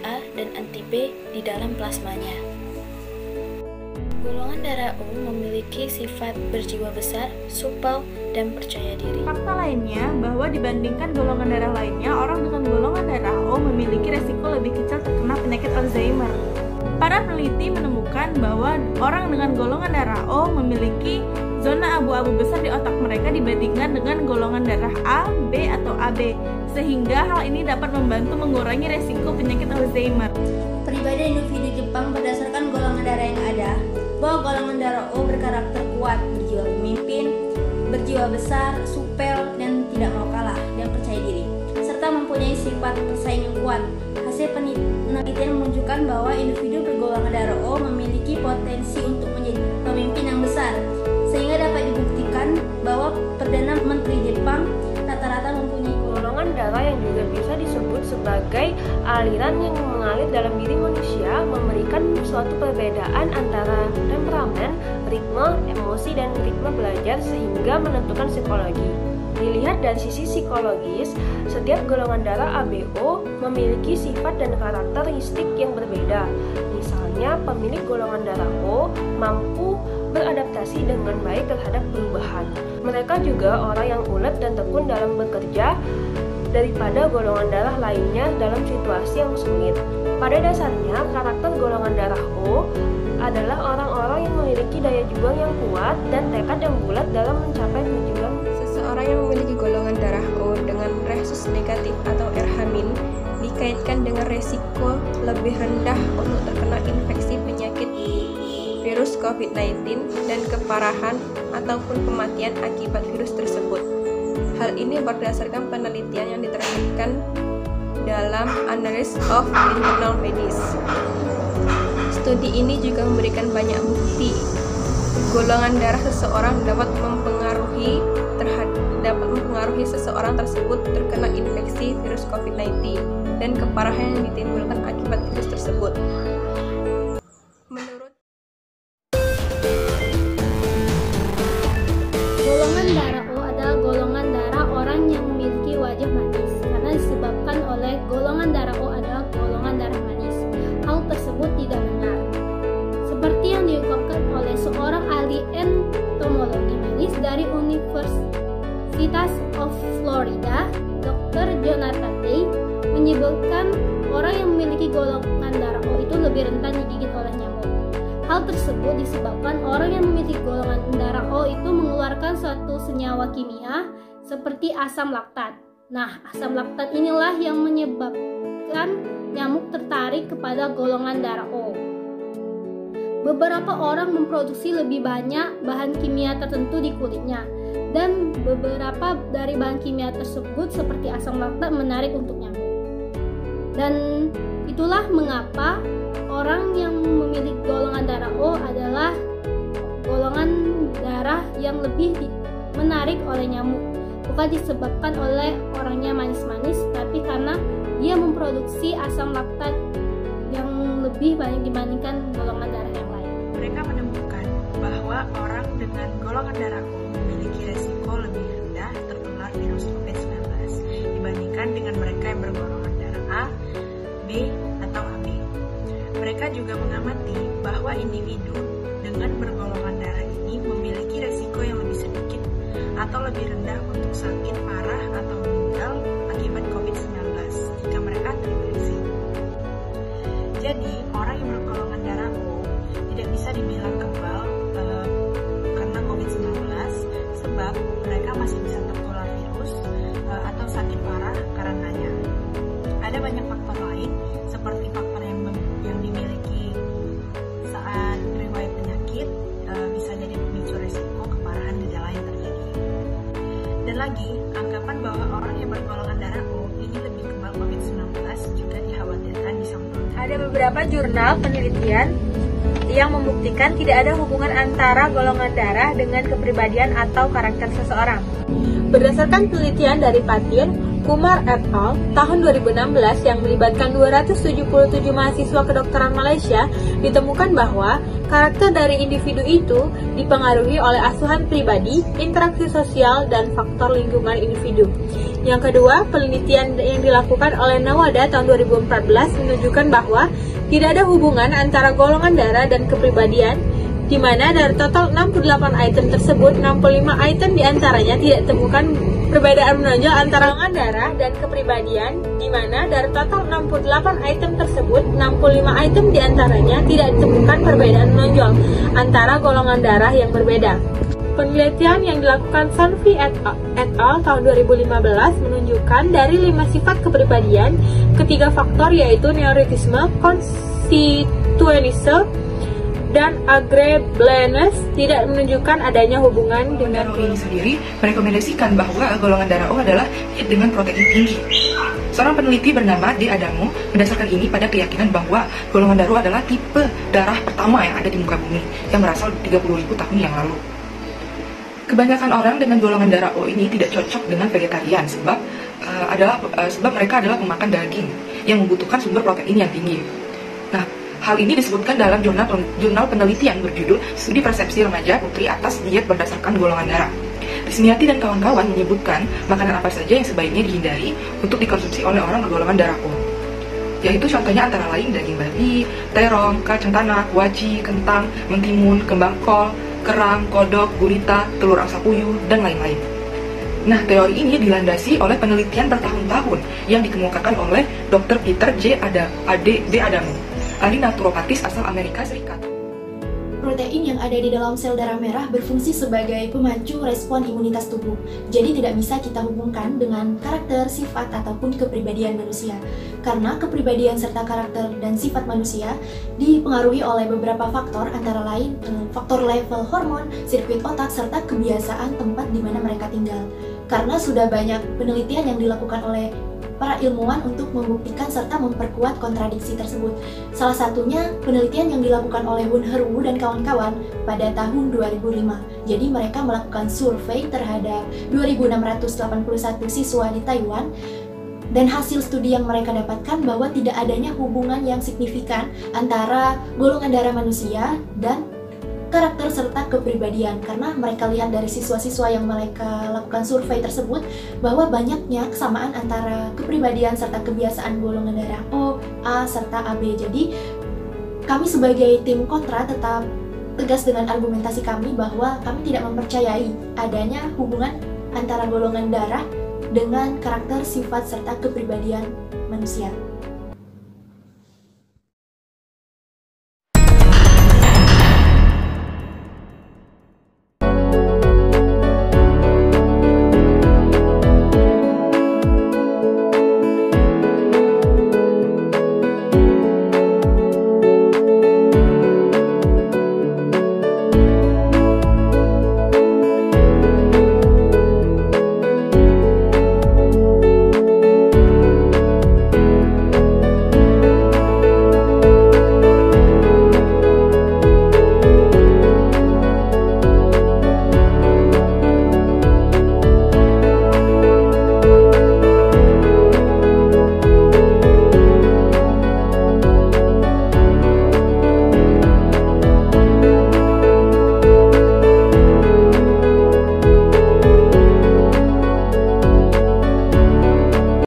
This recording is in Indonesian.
A dan anti B di dalam plasmanya. Golongan darah O memiliki sifat berjiwa besar, supel, dan percaya diri. Fakta lainnya bahwa dibandingkan golongan darah lainnya, orang dengan golongan darah O memiliki resiko lebih kecil terkena penyakit Alzheimer. Para peneliti menemukan bahwa orang dengan golongan darah O memiliki zona abu-abu besar di otak mereka dibandingkan dengan golongan darah A, B, atau AB, sehingga hal ini dapat membantu mengurangi resiko penyakit Alzheimer. Pribadi individu Jepang berdasarkan golongan darah yang ada, bahwa golongan darah O berkarakter kuat, berjiwa pemimpin, berjiwa besar, supel, dan tidak mau kalah, dan percaya diri, serta mempunyai sifat bersaing yang kuat. Hasil penelitian menunjukkan bahwa individu bergolongan darah O memiliki potensi untuk menjadi pemimpin yang besar, sehingga dapat dibuktikan bahwa Perdana Menteri Jepang rata-rata mempunyai golongan darah yang juga bisa disebut sebagai aliran yang mengalir dalam diri manusia, memberikan suatu perbedaan antara temperamen, ritme, emosi, dan ritme belajar sehingga menentukan psikologi. Dilihat dari sisi psikologis, setiap golongan darah ABO memiliki sifat dan karakteristik yang berbeda. Misalnya, pemilik golongan darah O mampu beradaptasi dengan baik terhadap perubahan. Mereka juga orang yang ulet dan tekun dalam bekerja daripada golongan darah lainnya dalam situasi yang sulit. Pada dasarnya, karakter golongan darah O adalah orang-orang yang memiliki daya juang yang kuat dan tekad yang bulat dalam mencapai tujuan. Seseorang yang memiliki golongan darah O dengan rhesus negatif atau RH- dikaitkan dengan resiko lebih rendah untuk terkena infeksi penyakit virus COVID-19 dan keparahan ataupun kematian akibat virus tersebut. Hal ini berdasarkan penelitian yang diterbitkan dalam Annals of Internal Medicine. Studi ini juga memberikan banyak bukti golongan darah seseorang dapat mempengaruhi seseorang tersebut terkena infeksi virus COVID-19 dan keparahan yang ditimbulkan akibat virus tersebut. Golongan darah O adalah golongan darah orang yang memiliki wajah manis karena disebabkan oleh golongan darah O adalah golongan darah manis. Hal tersebut tidak benar. Seperti yang diungkapkan oleh seorang ahli entomologi medis dari Universitas of Florida, Dr. Jonathan Day, menyebutkan orang yang memiliki golongan darah O itu lebih rentan digigit oleh nyamuk. Hal tersebut disebabkan orang yang memiliki golongan darah O itu mengeluarkan suatu senyawa kimia seperti asam laktat. Nah, asam laktat inilah yang menyebabkan nyamuk tertarik kepada golongan darah O. Beberapa orang memproduksi lebih banyak bahan kimia tertentu di kulitnya, dan beberapa dari bahan kimia tersebut seperti asam laktat menarik untuk nyamuk. Dan itulah mengapa orang yang memiliki golongan darah O adalah golongan darah yang lebih menarik oleh nyamuk, bukan disebabkan oleh orangnya manis-manis, tapi karena dia memproduksi asam laktat yang lebih banyak dibandingkan golongan darah yang lain. Mereka menemukan bahwa orang dengan golongan darah O memiliki resiko lebih rendah tertular virus COVID-19 dibandingkan dengan mereka yang bergolongan darah A, B, atau AB. Mereka juga mengamati bahwa individu dengan bergolongan darah ini memiliki resiko yang lebih sedikit atau lebih rendah untuk sakit parah atau meninggal akibat COVID-19 jika mereka terinfeksi. Jadi, orang yang bergolongan darah O tidak bisa dibilang kebal karena COVID-19 sebab mereka masih bisa tertular virus atau sakit parah karenanya. Ada banyak faktor lain seperti faktor yang dimiliki saat riwayat penyakit bisa jadi pemicu resiko keparahan gejala yang terjadi. Dan lagi, anggapan bahwa orang yang bergolongan darah O ini lebih kebal COVID-19 juga dikhawatirkan bisa menurunkan. Ada beberapa jurnal penelitian yang membuktikan tidak ada hubungan antara golongan darah dengan kepribadian atau karakter seseorang. Berdasarkan penelitian dari Patir, Kumar et al. Tahun 2016 yang melibatkan 277 mahasiswa kedokteran Malaysia, ditemukan bahwa karakter dari individu itu dipengaruhi oleh asuhan pribadi, interaksi sosial, dan faktor lingkungan individu. Yang kedua, penelitian yang dilakukan oleh Nawada tahun 2014 menunjukkan bahwa tidak ada hubungan antara golongan darah dan kepribadian, di mana dari total 68 item tersebut, 65 item diantaranya tidak ditemukan perbedaan menonjol antara golongan darah dan kepribadian, di mana dari total 68 item tersebut, 65 item diantaranya tidak ditemukan perbedaan menonjol antara golongan darah yang berbeda. Penelitian yang dilakukan Sonfi et al. Tahun 2015 menunjukkan dari 5 sifat kepribadian, ketiga faktor yaitu neurotisme, konstituenisme, dan agreeableness tidak menunjukkan adanya hubungan dengan ini sendiri merekomendasikan bahwa golongan darah O adalah dengan protein tinggi. Seorang peneliti bernama D. Adamo mendasarkan ini pada keyakinan bahwa golongan darah O adalah tipe darah pertama yang ada di muka bumi yang berasal 30.000 tahun yang lalu. Kebanyakan orang dengan golongan darah O ini tidak cocok dengan vegetarian sebab mereka adalah pemakan daging yang membutuhkan sumber protein yang tinggi. Nah, hal ini disebutkan dalam jurnal penelitian berjudul Studi Persepsi Remaja Putri atas Diet Berdasarkan Golongan Darah. Rismiati dan kawan-kawan menyebutkan makanan apa saja yang sebaiknya dihindari untuk dikonsumsi oleh orang bergolongan darah O, yaitu contohnya antara lain daging babi, terong, kacang tanah, kuaci, kentang, mentimun, kembang kol, kerang, kodok, gurita, telur angsa puyuh, dan lain-lain. Nah, teori ini dilandasi oleh penelitian bertahun-tahun yang dikemukakan oleh Dr. Peter D. Adamo, ahli naturopatis asal Amerika Serikat. Protein yang ada di dalam sel darah merah berfungsi sebagai pemacu respon imunitas tubuh. Jadi tidak bisa kita hubungkan dengan karakter, sifat, ataupun kepribadian manusia. Karena kepribadian serta karakter dan sifat manusia dipengaruhi oleh beberapa faktor, antara lain faktor level hormon, sirkuit otak, serta kebiasaan tempat di mana mereka tinggal. Karena sudah banyak penelitian yang dilakukan oleh para ilmuwan untuk membuktikan serta memperkuat kontradiksi tersebut. Salah satunya penelitian yang dilakukan oleh Woon Her Woo dan kawan-kawan pada tahun 2005. Jadi mereka melakukan survei terhadap 2.681 siswa di Taiwan, dan hasil studi yang mereka dapatkan bahwa tidak adanya hubungan yang signifikan antara golongan darah manusia dan karakter serta kepribadian, karena mereka lihat dari siswa-siswa yang mereka lakukan survei tersebut bahwa banyaknya kesamaan antara kepribadian serta kebiasaan golongan darah O, A, serta AB. Jadi kami sebagai tim kontra tetap tegas dengan argumentasi kami bahwa kami tidak mempercayai adanya hubungan antara golongan darah dengan karakter, sifat, serta kepribadian manusia.